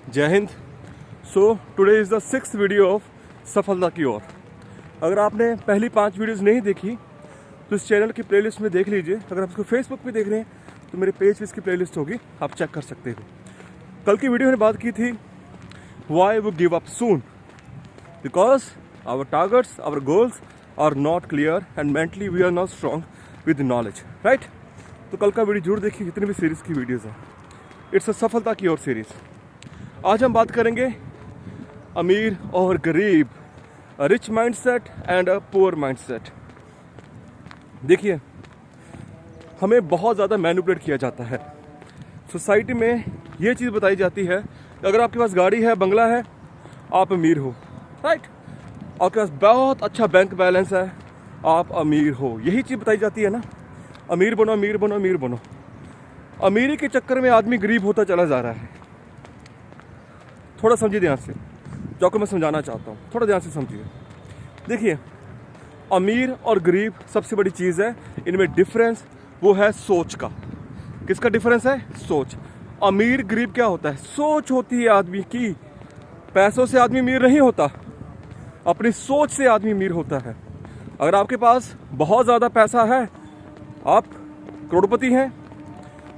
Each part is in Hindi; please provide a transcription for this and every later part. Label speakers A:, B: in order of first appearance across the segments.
A: जय Hind. So today is the 6th video of सफलता की ओर। अगर आपने पहली 5 वीडियोस नहीं देखी तो इस चैनल की प्लेलिस्ट में देख लीजिए। अगर आप इसको फेसबुक पे देख रहे हैं तो मेरे पेज पे इसकी प्लेलिस्ट होगी, आप चेक कर सकते हो। कल की वीडियो में बात की थी why we give up soon, because our targets, our goals are not clear and mentally we are not strong with knowledge, right. तो कल का वीडियो जरूर देखिए, जितनी भी सीरीज़ की वीडियोज़ हैं। इट्स अ सफलता की ओर सीरीज़। आज हम बात करेंगे अमीर और गरीब, a rich mindset and a poor mindset. देखिए, हमें बहुत ज़्यादा मैनिपुलेट किया जाता है। सोसाइटी में ये चीज़ बताई जाती है कि अगर आपके पास गाड़ी है, बंगला है, आप अमीर हो, राइट। आपके पास बहुत अच्छा बैंक बैलेंस है, आप अमीर हो। यही चीज़ बताई जाती है ना, अमीर बनो, अमीर बनो, अमीर बनो। अमीरी के चक्कर में आदमी गरीब होता चला जा रहा है। थोड़ा समझिए ध्यान से, जो आपको मैं समझाना चाहता हूँ, थोड़ा ध्यान से समझिए। देखिए, अमीर और गरीब सबसे बड़ी चीज़ है, इनमें डिफरेंस वो है सोच का। किसका डिफरेंस है? सोच। अमीर गरीब क्या होता है? सोच होती है आदमी की। पैसों से आदमी अमीर नहीं होता, अपनी सोच से आदमी अमीर होता है। अगर आपके पास बहुत ज़्यादा पैसा है, आप करोड़पति हैं,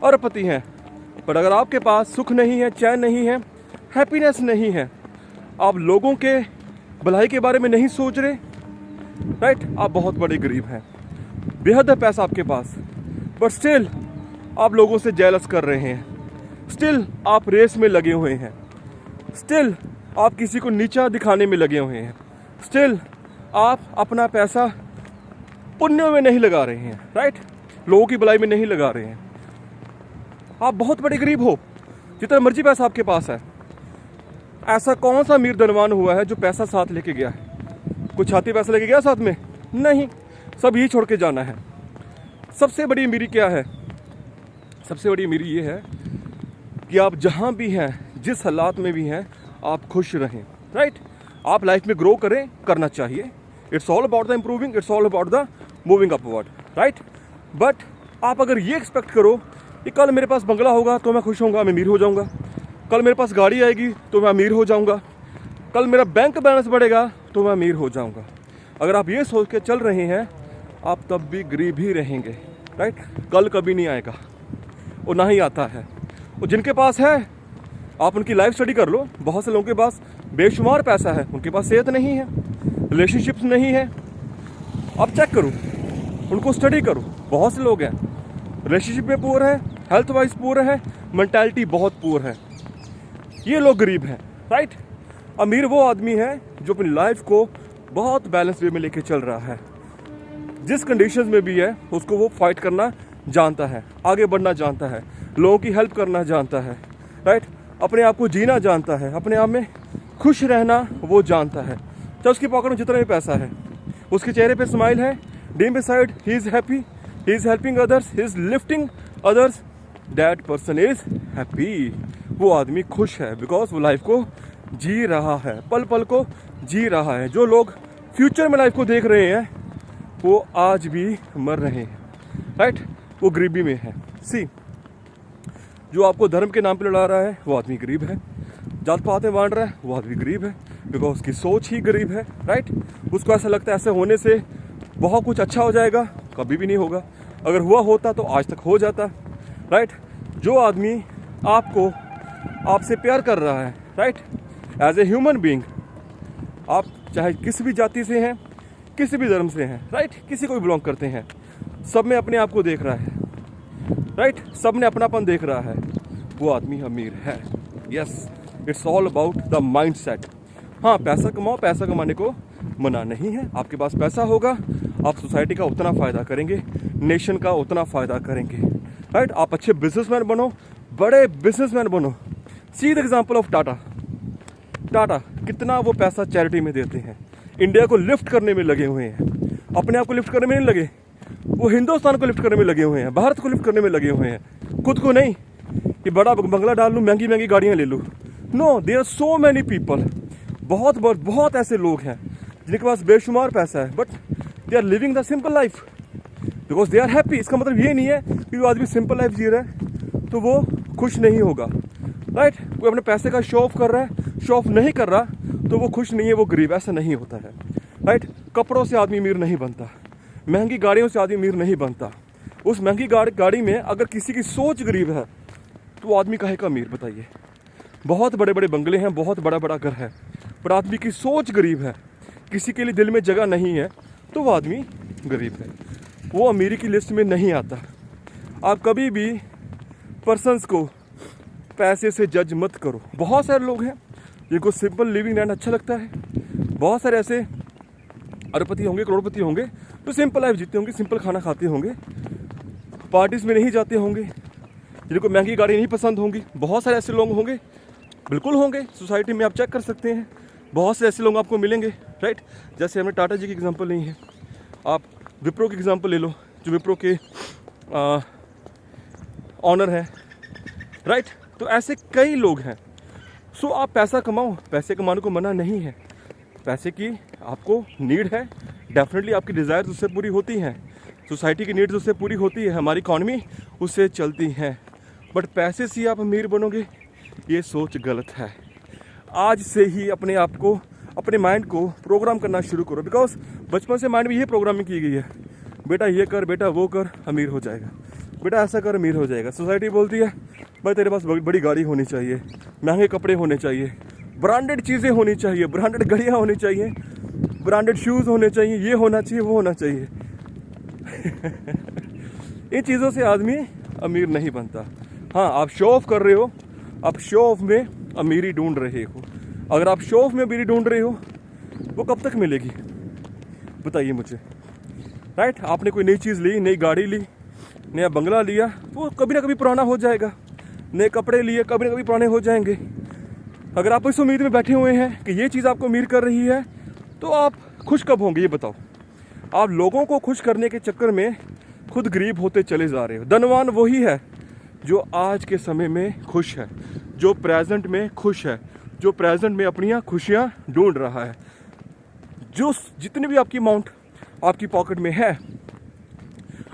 A: अरबपति हैं, पर अगर आपके पास सुख नहीं है, चैन नहीं है, हैप्पीनेस नहीं है, आप लोगों के भलाई के बारे में नहीं सोच रहे, राइट, आप बहुत बड़े गरीब हैं। बेहद है पैसा आपके पास, बट स्टिल आप लोगों से जेलस कर रहे हैं, स्टिल आप रेस में लगे हुए हैं, स्टिल आप किसी को नीचा दिखाने में लगे हुए हैं, स्टिल आप अपना पैसा पुण्य में नहीं लगा रहे हैं, राइट, लोगों की भलाई में नहीं लगा रहे हैं। आप बहुत बड़े गरीब हो, जितना मर्जी पैसा आपके पास है। ऐसा कौन सा अमीर धनवान हुआ है जो पैसा साथ लेके गया है? कुछ हाथी पैसा लेके गया साथ में? नहीं, सब यही छोड़ के जाना है। सबसे बड़ी अमीरी क्या है? सबसे बड़ी अमीरी ये है कि आप जहाँ भी हैं, जिस हालात में भी हैं, आप खुश रहें, राइट। आप लाइफ में ग्रो करें, करना चाहिए। It's all about the improving, it's all about the moving upward, right. But आप अगर ये एक्सपेक्ट करो कि कल मेरे पास बंगला होगा तो मैं खुश होऊंगा, मैं अमीर हो जाऊंगा, कल मेरे पास गाड़ी आएगी तो मैं अमीर हो जाऊंगा, कल मेरा बैंक बैलेंस बढ़ेगा तो मैं अमीर हो जाऊंगा, अगर आप ये सोच के चल रहे हैं, आप तब भी गरीब ही रहेंगे, राइट। कल कभी नहीं आएगा, वो ना ही आता है। वो जिनके पास है, आप उनकी लाइफ स्टडी कर लो। बहुत से लोगों के पास बेशुमार पैसा है, उनके पास सेहत नहीं है, रिलेशनशिप्स नहीं है। आप चेक करो, उनको स्टडी करो। बहुत से लोग हैं रिलेशनशिप में पुअर है, हेल्थ वाइज पुअर है, मेंटालिटी बहुत पुअर है। ये लोग गरीब हैं, राइट। अमीर वो आदमी है जो अपनी लाइफ को बहुत बैलेंस वे में लेके चल रहा है। जिस कंडीशंस में भी है, उसको वो फाइट करना जानता है, आगे बढ़ना जानता है, लोगों की हेल्प करना जानता है, राइट। अपने आप को जीना जानता है, अपने आप में खुश रहना वो जानता है। चाहे उसकी पॉकेट में जितना भी पैसा है, उसके चेहरे पे स्माइल है, deep inside he is happy, he is helping others, he is lifting others, that person is happy. वो आदमी खुश है, बिकॉज वो लाइफ को जी रहा है, पल पल को जी रहा है। जो लोग फ्यूचर में लाइफ को देख रहे हैं, वो आज भी मर रहे हैं, राइट, वो गरीबी में है। सी, जो आपको धर्म के नाम पे लड़ा रहा है, वो आदमी गरीब है। जात पात में बांट रहा है, वो आदमी गरीब है, बिकॉज उसकी सोच ही गरीब है, राइट। उसको ऐसा लगता है ऐसे होने से बहुत कुछ अच्छा हो जाएगा, कभी भी नहीं होगा। अगर हुआ होता तो आज तक हो जाता, राइट। जो आदमी आपसे प्यार कर रहा है, right, as a human being, आप चाहे किसी भी जाति से हैं, किसी भी धर्म से हैं, राइट, किसी को भी बिलोंग करते हैं, सब में अपने आप को देख रहा है, राइट, सब में अपनापन देख रहा है, वो आदमी अमीर है। Yes, it's all about the mind set. हाँ, पैसा कमाओ, पैसा कमाने को मना नहीं है। आपके पास पैसा होगा, आप सोसाइटी का उतना फ़ायदा करेंगे, नेशन का उतना फ़ायदा करेंगे, राइट। आप अच्छे बिजनेसमैन बनो, बड़े बिजनेसमैन बनो। See the example of Tata. Tata कितना वो पैसा चैरिटी में देते हैं, इंडिया को लिफ्ट करने में लगे हुए हैं। अपने आप को लिफ्ट करने में नहीं लगे, वो हिंदुस्तान को लिफ्ट करने में लगे हुए हैं, भारत को लिफ्ट करने में लगे हुए हैं, खुद को नहीं कि बड़ा बंगला डाल लूँ, महंगी महंगी गाड़ियाँ ले लूँ। No, there are so many people, बहुत ऐसे लोग हैं जिनके पास बेशुमार पैसा है, but they are living the simple life because they are happy. इसका मतलब ये नहीं है कि वो आदमी सिंपल लाइफ जी रहा है तो वो खुश नहीं होगा, राइट। कोई अपने पैसे का शो ऑफ कर रहा है, शो ऑफ नहीं कर रहा तो वो खुश नहीं है, वो गरीब। ऐसा नहीं होता है, राइट। कपड़ों से आदमी अमीर नहीं बनता, महंगी गाड़ियों से आदमी अमीर नहीं बनता। उस महंगी गाड़ी में अगर किसी की सोच गरीब है तो वो आदमी काहे का अमीर, बताइए। बहुत बड़े बड़े बंगले हैं, बहुत बड़ा बड़ा घर है, पर आदमी की सोच गरीब है, किसी के लिए दिल में जगह नहीं है, तो वो आदमी गरीब है, वो अमीरी की लिस्ट में नहीं आता। आप कभी भी पर्सन्स को पैसे से जज मत करो। बहुत सारे लोग हैं जिनको सिंपल लिविंग रहना अच्छा लगता है, बहुत सारे ऐसे अरबपति होंगे, करोड़पति होंगे तो सिंपल लाइफ जीते होंगे, सिंपल खाना खाते होंगे, पार्टीज में नहीं जाते होंगे, जिनको महंगी गाड़ी नहीं पसंद होंगी। बहुत सारे ऐसे लोग होंगे, बिल्कुल होंगे, सोसाइटी में आप चेक कर सकते हैं, बहुत से ऐसे लोग आपको मिलेंगे, राइट। जैसे हमने टाटा जी की एग्जांपल नहीं है, आप विप्रो की एग्जांपल ले लो, जो विप्रो के ऑनर है, राइट। तो ऐसे कई लोग हैं। सो आप पैसा कमाओ, पैसे कमाने को मना नहीं है, पैसे की आपको नीड है, डेफिनेटली आपकी डिज़ायर्स उससे पूरी होती हैं, सोसाइटी की नीड्स उससे पूरी होती है, हमारी इकॉनमी उससे चलती हैं, बट पैसे से आप अमीर बनोगे, ये सोच गलत है। आज से ही अपने आप को, अपने माइंड को प्रोग्राम करना शुरू करो, बिकॉज बचपन से माइंड में ये प्रोग्रामिंग की गई है, बेटा ये कर, बेटा वो कर, अमीर हो जाएगा, बेटा ऐसा कर, अमीर हो जाएगा। सोसाइटी बोलती है भाई तेरे पास बड़ी गाड़ी होनी चाहिए, महंगे कपड़े होने चाहिए, ब्रांडेड चीज़ें होनी चाहिए, ब्रांडेड घड़ियाँ होनी चाहिए, ब्रांडेड शूज़ होने चाहिए, ये होना चाहिए, वो होना चाहिए। इन चीज़ों से आदमी अमीर नहीं बनता। हाँ, आप शो ऑफ कर रहे हो, आप शो ऑफ में अमीरी ढूंढ रहे हो। अगर आप शो ऑफ में अमीरी ढूंढ रहे हो वो कब तक मिलेगी, बताइए मुझे, राइट। आपने कोई नई चीज़ ली, नई गाड़ी ली, नया बंगला लिया, वो कभी ना कभी पुराना हो जाएगा। नए कपड़े लिए, कभी ना कभी पुराने हो जाएंगे। अगर आप इस उम्मीद में बैठे हुए हैं कि ये चीज़ आपको अमीर कर रही है, तो आप खुश कब होंगे, ये बताओ। आप लोगों को खुश करने के चक्कर में खुद गरीब होते चले जा रहे हो। धनवान वही है जो आज के समय में खुश है, जो प्रेजेंट में खुश है, जो प्रेजेंट में अपनी खुशियाँ ढूंढ रहा है। जो जितनी भी आपकी अमाउंट आपकी पॉकेट में है,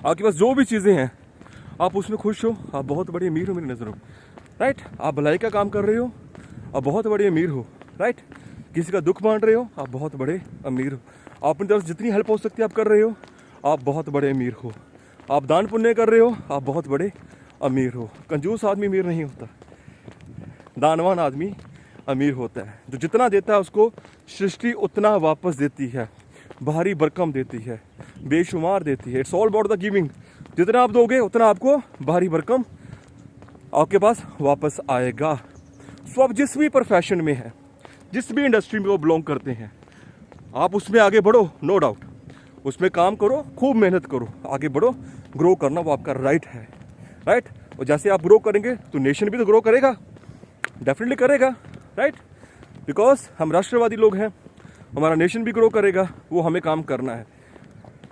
A: आपके पास जो भी चीज़ें हैं, आप उसमें खुश हो, आप बहुत बड़े अमीर हो मेरी नज़रों में, राइट। आप भलाई का काम कर रहे हो, आप बहुत बड़े अमीर हो, राइट। किसी का दुख बांट रहे हो, आप बहुत बड़े अमीर हो। आप अपनी तरफ से जितनी हेल्प हो सकती है आप कर रहे हो, आप बहुत बड़े अमीर हो। आप दान पुण्य कर रहे हो, आप बहुत बड़े अमीर हो। कंजूस आदमी अमीर नहीं होता, दानवान आदमी अमीर होता है। जो जितना देता है उसको सृष्टि उतना वापस देती है, भारी भरकम देती है, बेशुमार देती है। It's all about the giving. जितना आप दोगे उतना आपको भारी भरकम आपके पास वापस आएगा। सो आप जिस भी प्रोफेशन में है, जिस भी इंडस्ट्री में वो बिलोंग करते हैं, आप उसमें आगे बढ़ो, नो डाउट, उसमें काम करो, खूब मेहनत करो, आगे बढ़ो। ग्रो करना वो आपका राइट है, राइट। और जैसे आप ग्रो करेंगे तो नेशन भी तो ग्रो करेगा, डेफिनेटली करेगा, राइट। बिकॉज हम राष्ट्रवादी लोग हैं, हमारा नेशन भी ग्रो करेगा, वो हमें काम करना है।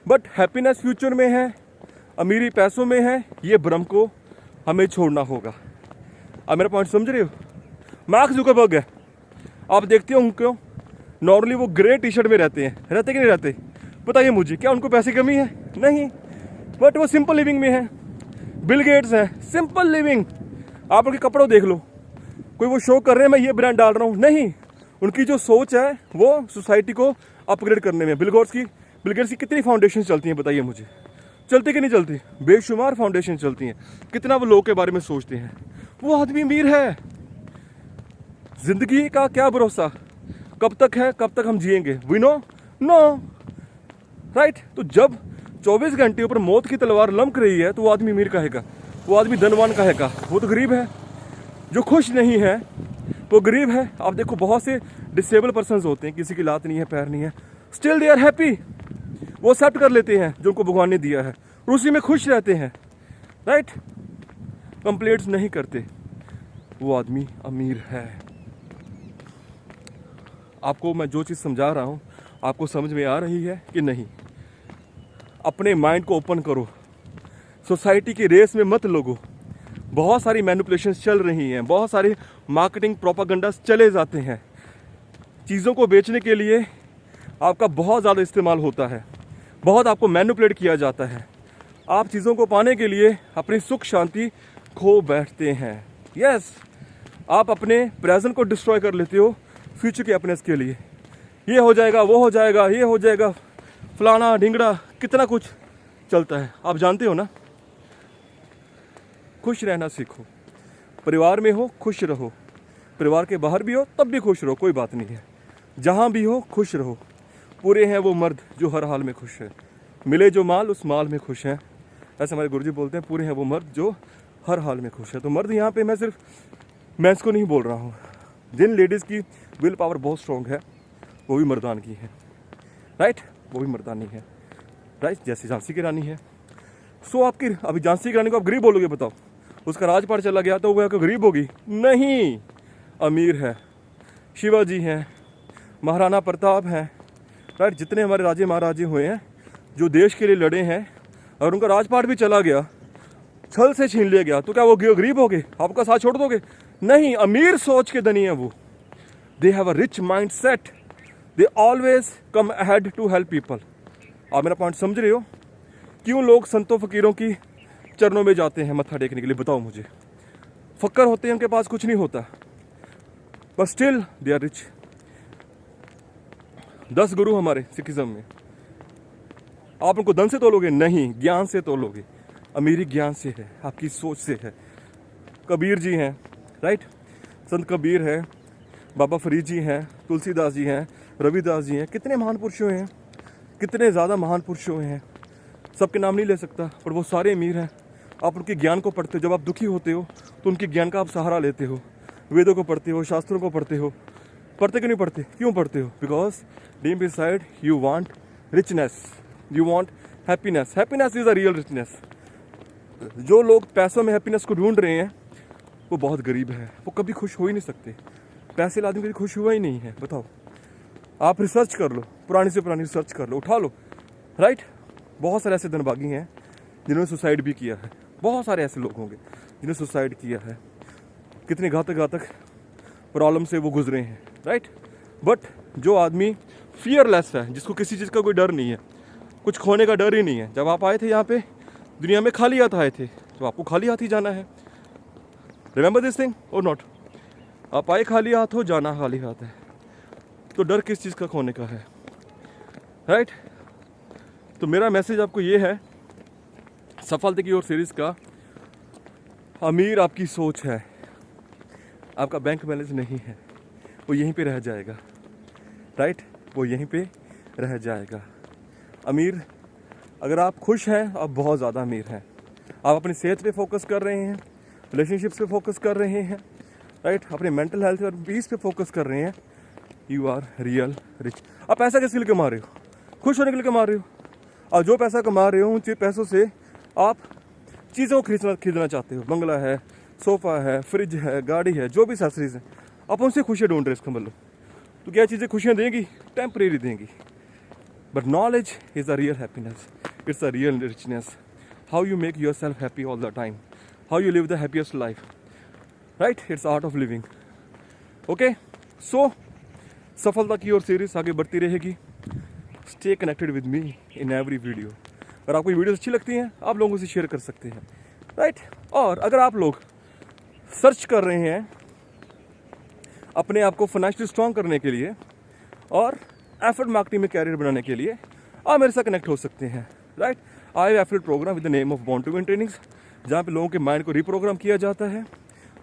A: बट हैप्पीनेस फ्यूचर में है, अमीरी पैसों में है, ये भ्रम को हमें छोड़ना होगा। अब मेरा पॉइंट समझ रहे हो। मार्क जुकरबर्ग है, आप देखते हो उनको, नॉर्मली वो ग्रे टी शर्ट में रहते हैं, रहते कि नहीं रहते, बताइए मुझे। क्या उनको पैसे की कमी है? नहीं, बट वो सिंपल लिविंग में है। बिल गेट्स हैं, सिंपल लिविंग। आप उनके कपड़ों देख लो, कोई वो शो कर रहे हैं मैं ये ब्रांड डाल रहा हूँ, नहीं। उनकी जो सोच है वो सोसाइटी को अपग्रेड करने में। बिल गेट्स की कितनी फाउंडेशन चलती हैं, बताइए मुझे, चलती कि नहीं चलती? बेशुमार फाउंडेशन चलती हैं। कितना वो लोगों के बारे में सोचते हैं। वो आदमी अमीर है। जिंदगी का क्या भरोसा, कब तक है, कब तक हम जिएंगे, वी नो नो, राइट। तो जब 24 घंटे ऊपर मौत की तलवार लमक रही है तो वो आदमी अमीर कहेगा, वो आदमी धनवान कहेगा, वो तो गरीब है। जो खुश नहीं है वो गरीब है। आप देखो बहुत से डिसेबल पर्सन्स होते हैं, किसी की लात नहीं है, पैर नहीं है, स्टिल दे आर हैप्पी। वो एक्सेप्ट कर लेते हैं जो उनको भगवान ने दिया है और उसी में खुश रहते हैं, राइट। कंप्लेंट्स नहीं करते, वो आदमी अमीर है। आपको मैं जो चीज़ समझा रहा हूँ आपको समझ में आ रही है कि नहीं? अपने माइंड को ओपन करो, सोसाइटी की रेस में मत लगो। बहुत सारी मैनिपुलेशंस चल रही हैं, बहुत सारे मार्केटिंग प्रोपागेंडास चले जाते हैं। चीज़ों को बेचने के लिए आपका बहुत ज़्यादा इस्तेमाल होता है, बहुत आपको मैनिपुलेट किया जाता है। आप चीज़ों को पाने के लिए अपनी सुख शांति खो बैठते हैं। यस, आप अपने प्रेजेंट को डिस्ट्रॉय कर लेते हो फ्यूचर के हैप्पीनेस के लिए। ये हो जाएगा, वो हो जाएगा, ये हो जाएगा, फलाना ढिंगड़ा, कितना कुछ चलता है, आप जानते हो ना। खुश रहना सीखो। परिवार में हो खुश रहो, परिवार के बाहर भी हो तब भी खुश रहो, कोई बात नहीं है। जहाँ भी हो खुश रहो। पूरे हैं वो मर्द जो हर हाल में खुश है, मिले जो माल उस माल में खुश हैं। ऐसे हमारे गुरुजी बोलते हैं, पूरे हैं वो मर्द जो हर हाल में खुश है। तो मर्द यहाँ पे मैं सिर्फ मेंस को नहीं बोल रहा हूँ, जिन लेडीज़ की विल पावर बहुत स्ट्रॉन्ग है वो भी मर्दान की है, राइट, वो भी मर्दानी है, राइट, जैसे झांसी की रानी है। सो आपकी अभी झांसी की रानी को आप गरीब बोलोगे, बताओ, उसका राजपाट चला गया तो वह गरीब होगी? नहीं, अमीर है। शिवाजी हैं, महाराणा प्रताप हैं, राइट, जितने हमारे राजे महाराजे हुए हैं जो देश के लिए लड़े हैं, और उनका राजपाट भी चला गया, छल से छीन लिया गया, तो क्या वो गरीब हो गए? आपका साथ छोड़ दोगे? नहीं, अमीर सोच के धनी है वो। They have a rich mind set, they always come ahead to help people. आप मेरा पॉइंट समझ रहे हो? क्यों लोग संतों फकीरों की चरणों में जाते हैं मत्था टेकने के लिए? बताओ मुझे। फक्कर होते हैं, उनके पास कुछ नहीं होता, but still they are rich. 10 गुरु हमारे सिखिज्म में, आप उनको धन से तोलोगे? नहीं, ज्ञान से तोलोगे। अमीरी ज्ञान से है, आपकी सोच से है। कबीर जी हैं, राइट, संत कबीर है, बाबा फरीद जी हैं, तुलसीदास जी हैं, रविदास जी हैं, कितने महान पुरुष हुए हैं, कितने ज़्यादा महान पुरुष हुए हैं। सबके नाम नहीं ले सकता, पर वो सारे अमीर हैं। आप उनके ज्ञान को पढ़ते हो, जब आप दुखी होते हो तो उनके ज्ञान का आप सहारा लेते हो, वेदों को पढ़ते हो, शास्त्रों को पढ़ते हो। पढ़ते क्यों नहीं पढ़ते? क्यों पढ़ते हो? Because deep inside you want richness, you want happiness. Happiness is a real richness. जो लोग पैसों में हैप्पीनेस को ढूंढ रहे हैं वो बहुत गरीब है, वो कभी खुश हो ही नहीं सकते। पैसे वाला आदमी कभी खुश हुआ ही नहीं है। बताओ, आप रिसर्च कर लो, पुरानी से पुरानी रिसर्च कर लो, उठा लो, राइट। बहुत सारे ऐसे धनभागी हैं जिन्होंने सुसाइड भी किया है, बहुत सारे ऐसे लोग होंगे जिन्होंने सुसाइड किया है, कितने घातक घातक प्रॉब्लम से वो गुजरे हैं, राइट। बट जो आदमी फियरलेस है, जिसको किसी चीज़ का कोई डर नहीं है, कुछ खोने का डर ही नहीं है। जब आप आए थे यहाँ पे दुनिया में खाली हाथ आए थे, तो आपको खाली हाथ ही जाना है। रिमेंबर दिस थिंग और नॉट? आप आए खाली हाथ हो, जाना खाली हाथ है, तो डर किस चीज़ का खोने का है, राइट। तो मेरा मैसेज आपको ये है सफलता की ओर सीरीज़ का, अमीर आपकी सोच है, आपका बैंक बैलेंस नहीं है, वो यहीं पे रह जाएगा, राइट, वो यहीं पे रह जाएगा। अमीर, अगर आप खुश हैं, आप बहुत ज़्यादा अमीर हैं। आप अपनी सेहत पे फोकस कर रहे हैं, रिलेशनशिप्स पे फोकस कर रहे हैं, राइट, अपने मेंटल हेल्थ और पीस पे फोकस कर रहे हैं, यू आर रियल रिच। आप पैसा किसके लिए कमा रहे हो? खुश होने के लिए कमा रहे हो। और जो पैसा कमा रहे हो उन पैसों से आप चीज़ों को खरीदना चाहते हो। बंगला है, सोफ़ा है, फ्रिज है, गाड़ी है, जो भी एक्सेसरीज है, आप उनसे खुशियाँ ढूंढ रहे हो। इसका मतलब तो क्या चीज़ें खुशियाँ देंगी? टेम्परेरी देंगी। But knowledge is a real happiness, it's a real richness. How you make yourself happy all the time, how you live the happiest life, right, it's art of living. Okay, so सफलता की ओर सीरीज आगे बढ़ती रहेगी। Stay connected with me in every video. अगर आपको वीडियोस अच्छी लगती हैं, आप लोगों से शेयर कर सकते हैं, राइट। और अगर आप लोग सर्च कर रहे हैं अपने आप को फाइनेंशियली स्ट्रॉन्ग करने के लिए और एफिलिएट मार्केटिंग में कैरियर बनाने के लिए, आप मेरे साथ कनेक्ट हो सकते हैं, right. I have affiliate programme with the name of born to win trainings, जहाँ पे लोगों के माइंड को रिप्रोग्राम किया जाता है।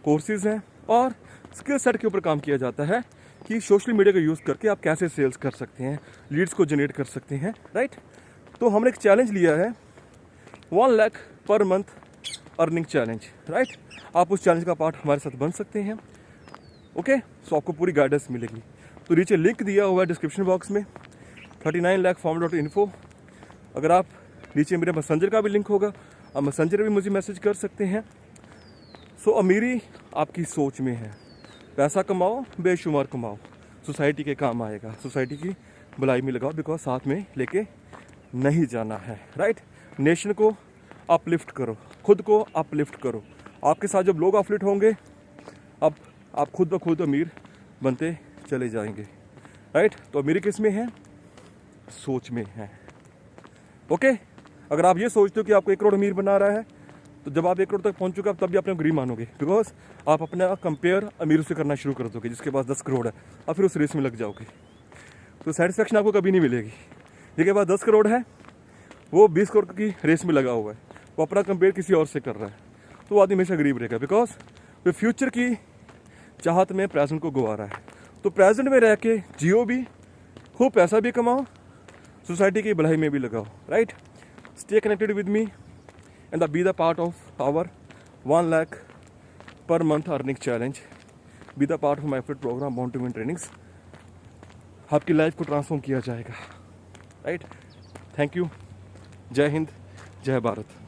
A: कोर्सेज हैं और स्किल सेट के ऊपर काम किया जाता है कि सोशल मीडिया का यूज़ करके आप कैसे सेल्स कर सकते हैं, लीड्स को जनरेट कर सकते हैं, राइट। तो हमने एक चैलेंज लिया है, 1 lakh per month earning challenge, right. आप उस चैलेंज का पार्ट हमारे साथ बन सकते हैं, ओके। सो आपको पूरी गाइडेंस मिलेगी। तो नीचे लिंक दिया हुआ है डिस्क्रिप्शन बॉक्स में, 39lakhformula.info। अगर आप नीचे मेरे मैसेंजर का भी लिंक होगा, आप मैसेंजर भी मुझे मैसेज कर सकते हैं। सो अमीरी आपकी सोच में है। पैसा कमाओ, बेशुमार कमाओ, सोसाइटी के काम आएगा, सोसाइटी की भलाई में लगाओ, बिकॉज साथ में लेके नहीं जाना है, राइट। नेशन को अपलिफ्ट करो, खुद को अपलिफ्ट करो। आपके साथ जब लोग अपलिफ्ट होंगे, अब आप खुद ब खुद अमीर बनते चले जाएंगे, राइट। तो अमीरी किस में है? सोच में है, ओके। अगर आप ये सोचते हो कि आपको 1 करोड़ अमीर बना रहा है, तो जब आप 1 करोड़ तक पहुंच चुके तब भी अपने गरीब मानोगे, बिकॉज आप अपना कंपेयर अमीरों से करना शुरू कर दोगे जिसके पास 10 करोड़ है, और फिर उस रेस में लग जाओगे। तो सेटिस्फेक्शन आपको कभी नहीं मिलेगी। जिसके पास 10 करोड़ है वो 20 करोड़ की रेस में लगा हुआ है, वो अपना कंपेयर किसी और से कर रहा है, तो वो आदमी हमेशा गरीब रहेगा, बिकॉज वो फ्यूचर की चाहत में प्रेजेंट को गवा रहा है। तो प्रेजेंट में रह के जियो भी, खूब पैसा भी कमाओ, सोसाइटी की भलाई में भी लगाओ, right. Stay connected with me and be the part of our 1 lakh per month earning challenge, be the part of my favourite programme born to win trainings. आपकी लाइफ को ट्रांसफॉर्म किया जाएगा, राइट। Thank you. जय हिंद, जय भारत।